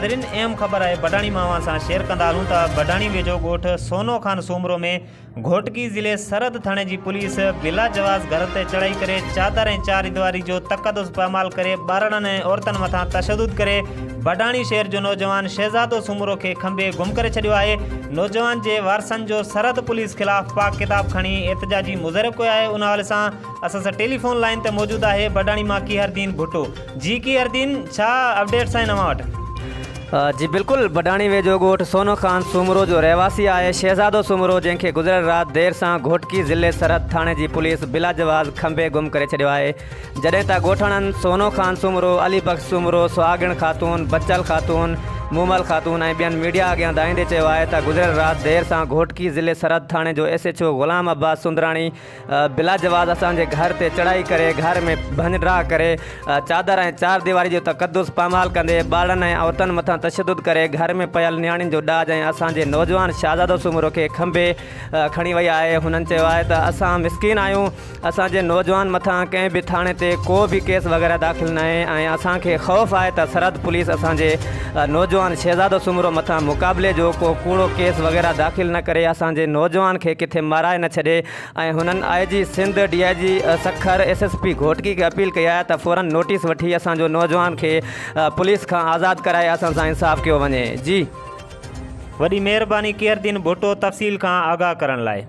नाज़रीन अहम ख़बर है बडाणी मावा से शेयर कंदा हलूं त बडाणी वेझो ॻोठ सोनो खान सोमरो में घोटकी ज़िले सरहद थाने की पुलिस बिला जवाज घर ते चढ़ाई करे चादर ऐं 4 ईदवारी जो तकदुस पामाल करे ॿारनि ऐं औरतनि मथां तशद्दुद करे बडाणी शहर जो नौजवान शहजादो सौमरो के खंभे गुम करे छॾियो आहे। नौजवान के वारसनि जो सरहद पुलिस खिलाफ़ पाक किताब खणी एहतजाजी मुज़रब कयो आहे। उन हवाले सां असां सां टेलीफोन लाइन ते मौजूद है बडाणी मां कीहरदीन भुट्टो। जी कीहरदीन, छा अपडेट्स आहिनि अव्हां वटि? जी बिल्कुल, बडाणी वेझो ॻोठ सोनो खान सोमरो जो रहवासी है शहजादो सोमरो, जैसे गुज़िरियल रात देर से घोटकी ज़िले सरहद थाने की पुलिस बिला जवाज खंभे गुम करे छॾियो आहे। जॾहिं त ॻोठणनि सोनो खान सोमरो, अली बख्श सोमरो, सुहागिण ख़ातून, बचल ख़ातून, मूमल ख़ातून ऐं ॿियनि मीडिया अॻियां दाईंदे चयो आहे त गुज़िरियल रात देर से घोटकी ज़िले सरहद थाने जो SHO ग़ुलाम अब्बास सुंदराणी बिला जवाज असांजे घर ते चढ़ाई करे घर में भंजरा करे चादर ऐं 4 दीवारी जो तकदुस पामाल कंदे ॿारनि ऐं औरतनि मथां तशद्दुद करे घर में पयल नियाणियुनि जो ॾाज ऐं असांजे नौजवान शहजादो सोमरो खे खंभे खणी वई आहे। हुननि चयो आहे त असां मिसकीन आहियूं, असांजे नौजवान मथां कंहिं बि थाणे ते को बि केस वग़ैरह दाख़िल न आहे ऐं असांखे ख़ौफ़ आहे त सरहद पुलिस असांजे नौजवान शहजादो सोमरो मथां मुक़ाबले जो को कूड़ो केस वग़ैरह दाख़िल न करे असांजे नौजवान खे किथे माराए न छॾे। ऐं हुननि IG Sindh DIG Sukkur SSP Ghotki खे अपील कई आहे त फ़ौरन नोटिस वठी असांजो नौजवान खे पुलिस खां आज़ादु कराए असां सां इंसाफ़ कयो वञे। जी वॾी महिरबानी कीहरदीन भुट्टो तफ़सील खां आगाह करण लाइ।